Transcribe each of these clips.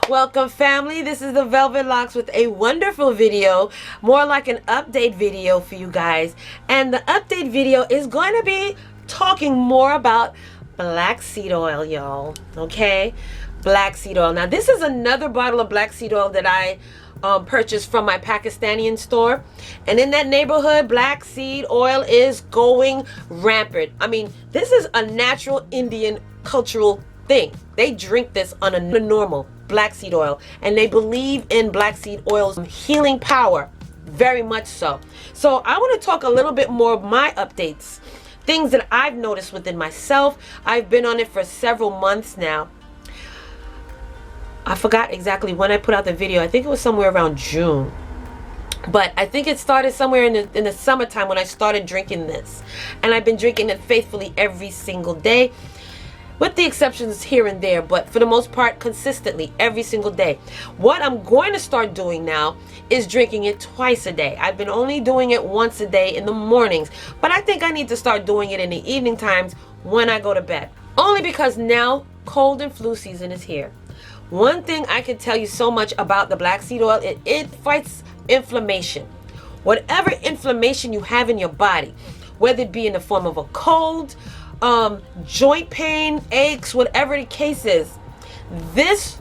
Welcome family, this is the Velvet Locks with a wonderful video, more like an update video for you guys. And the update video is going to be talking more about black seed oil, y'all. Okay, black seed oil. Now this is another bottle of black seed oil that I purchased from my Pakistani store, and in that neighborhood black seed oil is going rampant. I mean, this is a natural Indian cultural thing. They drink this on a normal black seed oil, and they believe in black seed oil's healing power very much so. So I want to talk a little bit more of my updates, things that I've noticed within myself. I've been on it for several months now. I forgot exactly when I put out the video. I think it was somewhere around June, but I think it started somewhere in the summertime when I started drinking this, and I've been drinking it faithfully every single day, with the exceptions here and there, but for the most part consistently every single day. What I'm going to start doing now is drinking it twice a day. I've been only doing it once a day in the mornings, but I think I need to start doing it in the evening times when I go to bed, only because now cold and flu season is here. One thing I can tell you so much about the black seed oil, it fights inflammation. Whatever inflammation you have in your body, whether it be in the form of a cold, joint pain, aches, whatever the case is, this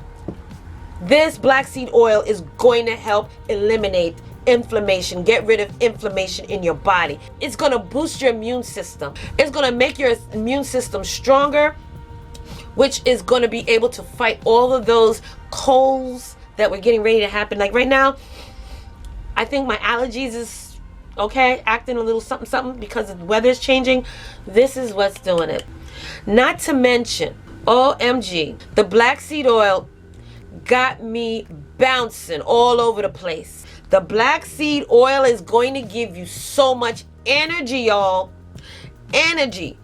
black seed oil is going to help eliminate inflammation, get rid of inflammation in your body. It's going to boost your immune system. It's going to make your immune system stronger, which is going to be able to fight all of those colds that we're getting ready to happen. Like right now, I think my allergies is acting a little something because the weather is changing. This is what's doing it. Not to mention, OMG, the black seed oil got me bouncing all over the place. The black seed oil is going to give you so much energy, y'all. Energy.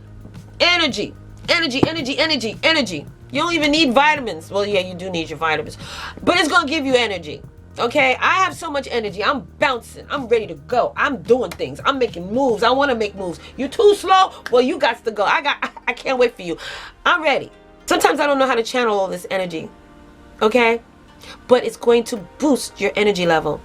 You don't even need vitamins. Well, yeah, you do need your vitamins, but it's going to give you energy. Okay, I have so much energy. I'm bouncing. I'm ready to go. I'm doing things. I'm making moves. I want to make moves. You too slow? Well, you got to go. I can't wait for you. I'm ready. Sometimes I don't know how to channel all this energy. Okay? But it's going to boost your energy level.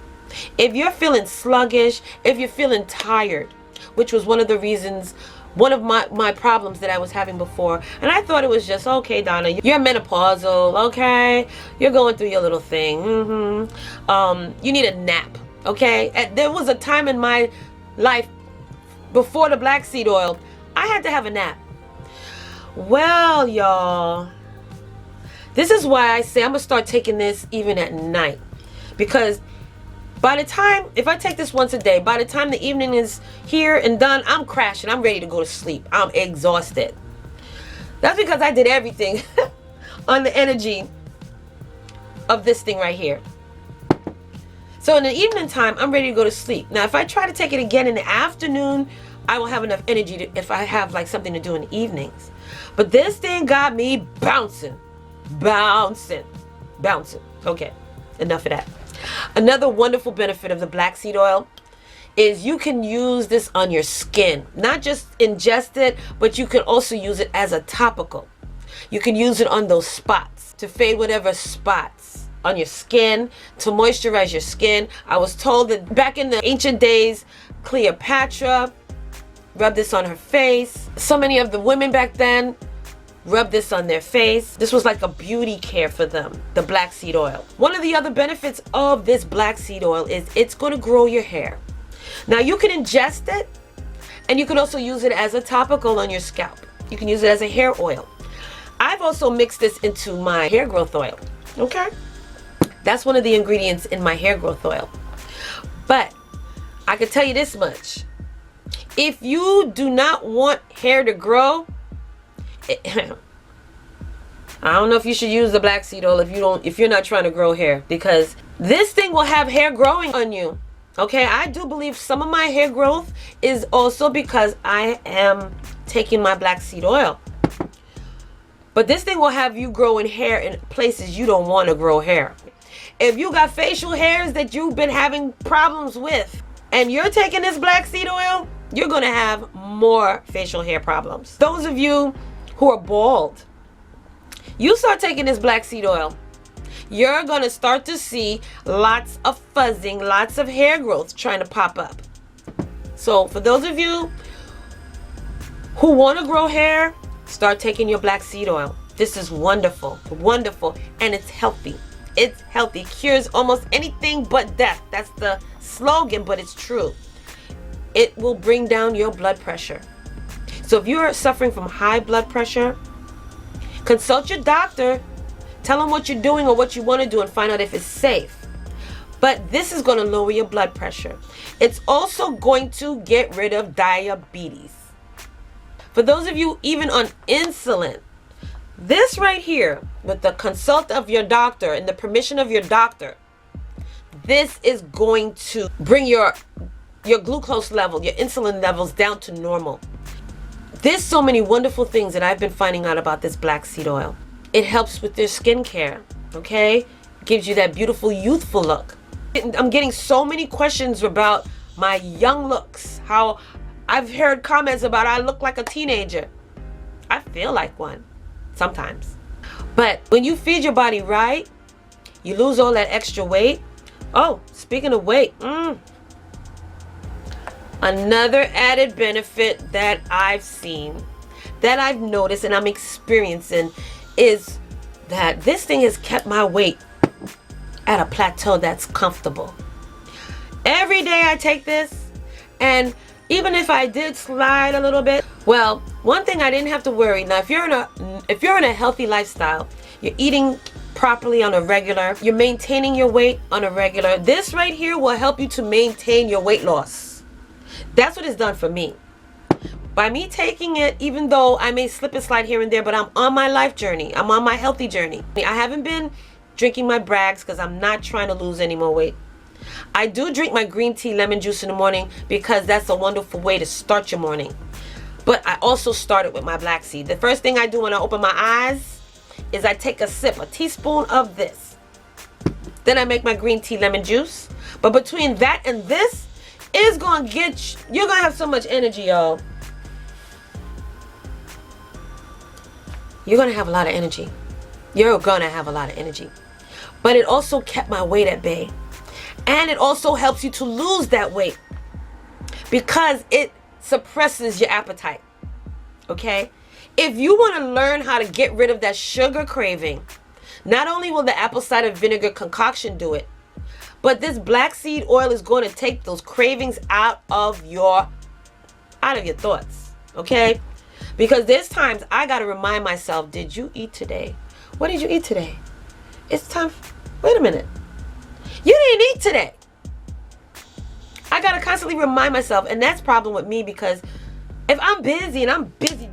If you're feeling sluggish, if you're feeling tired, which was one of the reasons, one of my problems that I was having before, and I thought it was just, okay, Donna, you're menopausal, okay, you're going through your little thing, you need a nap, okay. And there was a time in my life before the black seed oil, I had to have a nap. Well, y'all, this is why I say I'm gonna start taking this even at night, because by the time, if I take this once a day, by the time the evening is here and done, I'm crashing. I'm ready to go to sleep. I'm exhausted. That's because I did everything on the energy of this thing right here. So in the evening time, I'm ready to go to sleep. Now, if I try to take it again in the afternoon, I will have enough energy if I have like something to do in the evenings. But this thing got me bouncing. Okay, enough of that. Another wonderful benefit of the black seed oil is you can use this on your skin. Not just ingest it, but you can also use it as a topical. You can use it on those spots to fade whatever spots on your skin, to moisturize your skin. I was told that back in the ancient days, Cleopatra rubbed this on her face. So many of the women back then rub this on their face. This was like a beauty care for them, the black seed oil. One of the other benefits of this black seed oil is it's going to grow your hair. Now you can ingest it, and you can also use it as a topical on your scalp. You can use it as a hair oil. I've also mixed this into my hair growth oil. Okay, that's one of the ingredients in my hair growth oil. But I can tell you this much: if you do not want hair to grow, I don't know if you should use the black seed oil if you're not trying to grow hair, because this thing will have hair growing on you. Okay, I do believe some of my hair growth is also because I am taking my black seed oil. But this thing will have you growing hair in places you don't want to grow hair. If you got facial hairs that you've been having problems with, and you're taking this black seed oil, you're going to have more facial hair problems. Those of you who are bald, you start taking this black seed oil, you're going to start to see lots of fuzzing, lots of hair growth trying to pop up. So for those of you who want to grow hair, start taking your black seed oil. This is wonderful, wonderful, and it's healthy. It's healthy. Cures almost anything but death. That's the slogan, but it's true. It will bring down your blood pressure. So if you're suffering from high blood pressure, consult your doctor. Tell them what you're doing or what you want to do and find out if it's safe. But this is going to lower your blood pressure. It's also going to get rid of diabetes. For those of you even on insulin, this right here, with the consult of your doctor and the permission of your doctor, this is going to bring your glucose level, your insulin levels down to normal. There's so many wonderful things that I've been finding out about this black seed oil. It helps with your skincare, okay? Gives you that beautiful, youthful look. I'm getting so many questions about my young looks. How I've heard comments about I look like a teenager. I feel like one sometimes. But when you feed your body right, you lose all that extra weight. Oh, speaking of weight, another added benefit that I've seen, that I've noticed and I'm experiencing is that this thing has kept my weight at a plateau that's comfortable. Every day I take this, and even if I did slide a little bit, well, one thing I didn't have to worry. Now, if you're in a healthy lifestyle, you're eating properly on a regular, you're maintaining your weight on a regular, this right here will help you to maintain your weight loss. That's what it's done for me. By me taking it, even though I may slip and slide here and there, but I'm on my life journey. I'm on my healthy journey. I haven't been drinking my Brags because I'm not trying to lose any more weight. I do drink my green tea lemon juice in the morning because that's a wonderful way to start your morning. But I also started with my black seed. The first thing I do when I open my eyes is I take a sip, a teaspoon of this. Then I make my green tea lemon juice. But between that and this, it's going to get you, you're going to have so much energy, y'all. You're going to have a lot of energy. You're going to have a lot of energy. But it also kept my weight at bay. And it also helps you to lose that weight because it suppresses your appetite. Okay? If you want to learn how to get rid of that sugar craving, not only will the apple cider vinegar concoction do it, but this black seed oil is going to take those cravings out of your thoughts. Okay? Because there's times I got to remind myself, did you eat today? What did you eat today? It's time. Wait a minute. You didn't eat today. I got to constantly remind myself. And that's the problem with me, because if I'm busy and I'm busy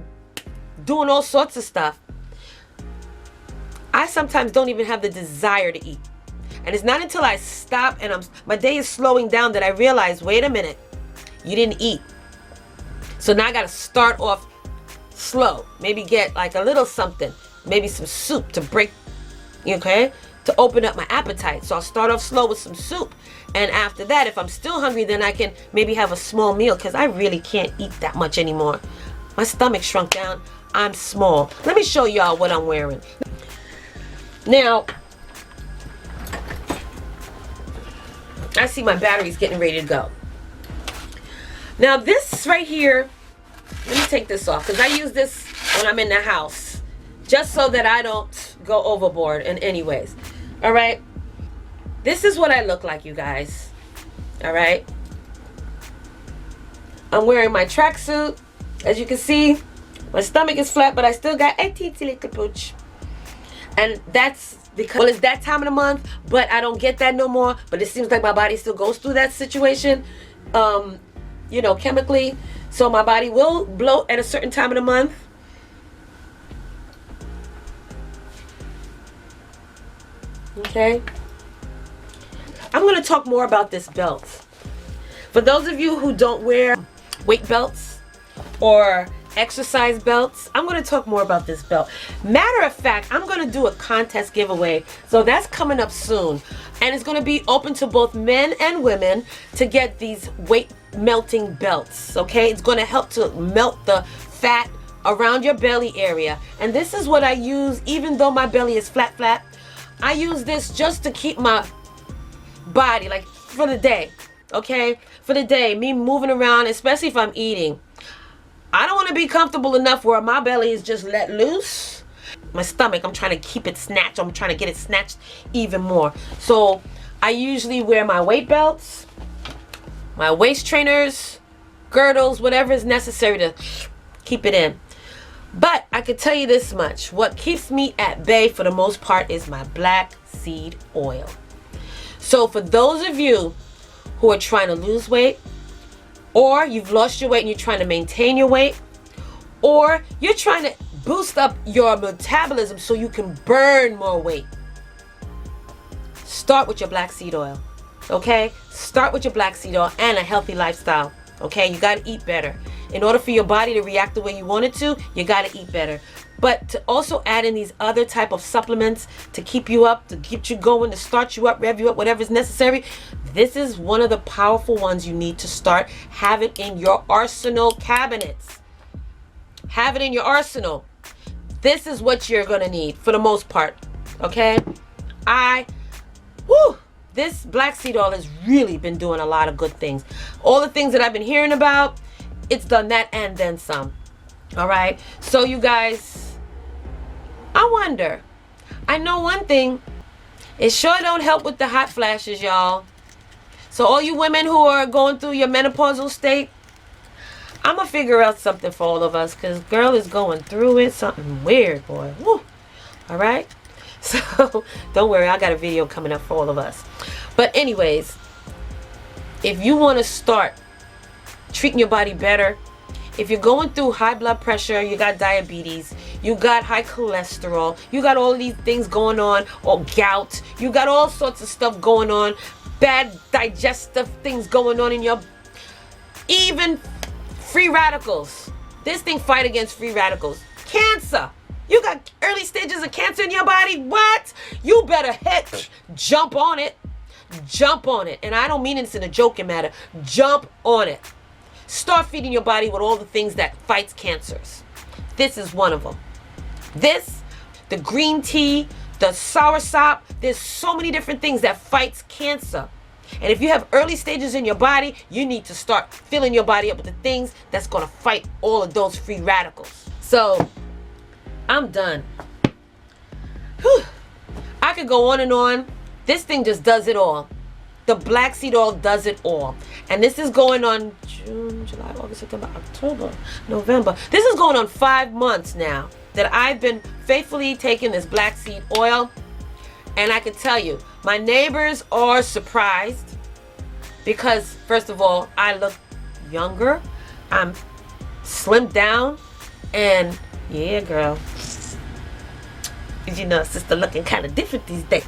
doing all sorts of stuff, I sometimes don't even have the desire to eat. And it's not until I stop and my day is slowing down that I realize, wait a minute, you didn't eat. So now I got to start off slow. Maybe get like a little something, maybe some soup to break, okay? To open up my appetite. So I'll start off slow with some soup, and after that, if I'm still hungry, then I can maybe have a small meal, because I really can't eat that much anymore. My stomach shrunk down. I'm small. Let me show y'all what I'm wearing. Now, I see my battery's getting ready to go. Now this right here, let me take this off, because I use this when I'm in the house, just so that I don't go overboard in any ways. All right, this is what I look like, you guys. All right, I'm wearing my tracksuit. As you can see, my stomach is flat, but I still got a teensy little pooch. And that's because, well, it's that time of the month, but I don't get that no more. But it seems like my body still goes through that situation, you know, chemically. So my body will bloat at a certain time of the month. Okay, I'm going to talk more about this belt. For those of you who don't wear weight belts or exercise belts, I'm going to talk more about this belt. Matter of fact, I'm going to do a contest giveaway. So that's coming up soon. And it's going to be open to both men and women to get these weight melting belts. Okay, it's going to help to melt the fat around your belly area. And this is what I use, even though my belly is flat. I use this just to keep my body, like for the day, okay? For the day, me moving around, especially if I'm eating. I don't want to be comfortable enough where my belly is just let loose. My stomach, I'm trying to keep it snatched. I'm trying to get it snatched even more. So I usually wear my weight belts, my waist trainers, girdles, whatever is necessary to keep it in. But I can tell you this much. What keeps me at bay for the most part is my black seed oil. So for those of you who are trying to lose weight, or you've lost your weight and you're trying to maintain your weight, or you're trying to boost up your metabolism so you can burn more weight, start with your black seed oil, okay? Start with your black seed oil and a healthy lifestyle, okay? You got to eat better. In order for your body to react the way you want it to, you got to eat better. But to also add in these other type of supplements to keep you up, to get you going, to start you up, rev you up, whatever is necessary, this is one of the powerful ones you need to start. Have it in your arsenal cabinets. Have it in your arsenal. This is what you're going to need for the most part, okay? This black seed oil has really been doing a lot of good things. All the things that I've been hearing about, it's done that and then some. All right, so you guys, I wonder, I know one thing, it sure don't help with the hot flashes, y'all. So all you women who are going through your menopausal state, I'm gonna figure out something for all of us, because girl is going through it, something weird, boy. Woo. All right, so don't worry, I got a video coming up for all of us. But anyways, if you want to start treating your body better, if you're going through high blood pressure, you got diabetes, you got high cholesterol, you got all of these things going on, or gout, you got all sorts of stuff going on, bad digestive things going on in your, even free radicals. This thing fight against free radicals. Cancer. You got early stages of cancer in your body. What? You better jump on it. Jump on it. And I don't mean this in a joking matter. Jump on it. Start feeding your body with all the things that fights cancers. This is one of them. This, the green tea, the soursop, there's so many different things that fights cancer. And if you have early stages in your body, you need to start filling your body up with the things that's going to fight all of those free radicals. So, I'm done. Whew. I could go on and on. This thing just does it all. The black seed oil does it all. And this is going on June, July, August, September, October, November. This is going on 5 months now that I've been faithfully taking this black seed oil. And I can tell you, my neighbors are surprised because, first of all, I look younger. I'm slimmed down. And yeah, girl. You know, sister looking kind of different these days.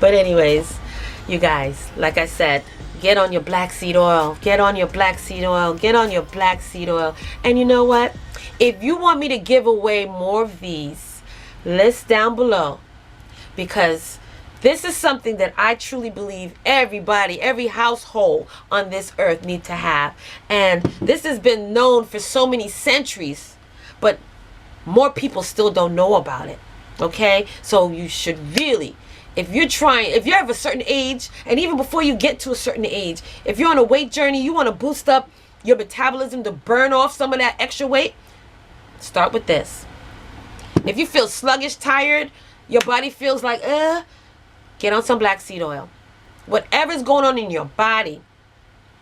But anyways, you guys, like I said, get on your black seed oil. Get on your black seed oil. Get on your black seed oil. And you know what? If you want me to give away more of these, list down below. Because this is something that I truly believe everybody, every household on this earth need to have. And this has been known for so many centuries. But more people still don't know about it. Okay? So you should really, if you're of a certain age, and even before you get to a certain age, if you're on a weight journey, you want to boost up your metabolism to burn off some of that extra weight, start with this. If you feel sluggish, tired, your body feels like, get on some black seed oil. Whatever's going on in your body,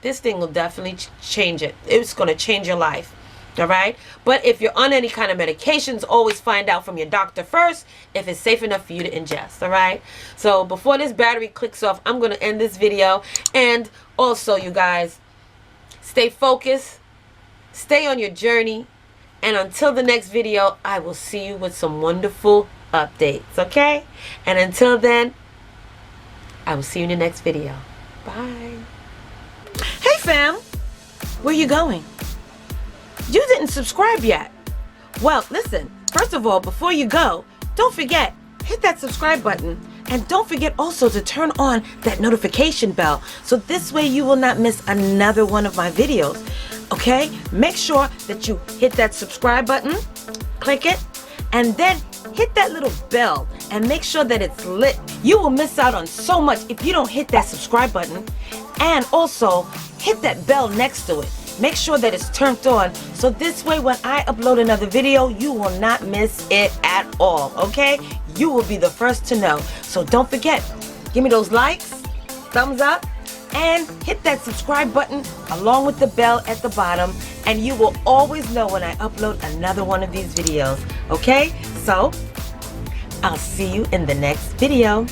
this thing will definitely change it. It's going to change your life. All right? But if you're on any kind of medications, always find out from your doctor first if it's safe enough for you to ingest. All right? So before this battery clicks off, I'm going to end this video. And also, you guys, stay focused. Stay on your journey. And until the next video, I will see you with some wonderful updates. Okay? And until then, I will see you in the next video. Bye. Hey fam, where you going? You didn't subscribe yet. Well, listen, first of all, before you go, don't forget, hit that subscribe button. And don't forget also to turn on that notification bell. So this way you will not miss another one of my videos. Okay? Make sure that you hit that subscribe button, click it, and then hit that little bell and make sure that it's lit. You will miss out on so much if you don't hit that subscribe button, and also hit that bell next to it. Make sure that it's turned on, so this way when I upload another video, you will not miss it at all, okay? You will be the first to know. So don't forget, give me those likes, thumbs up, and hit that subscribe button along with the bell at the bottom, and you will always know when I upload another one of these videos, okay? So, I'll see you in the next video.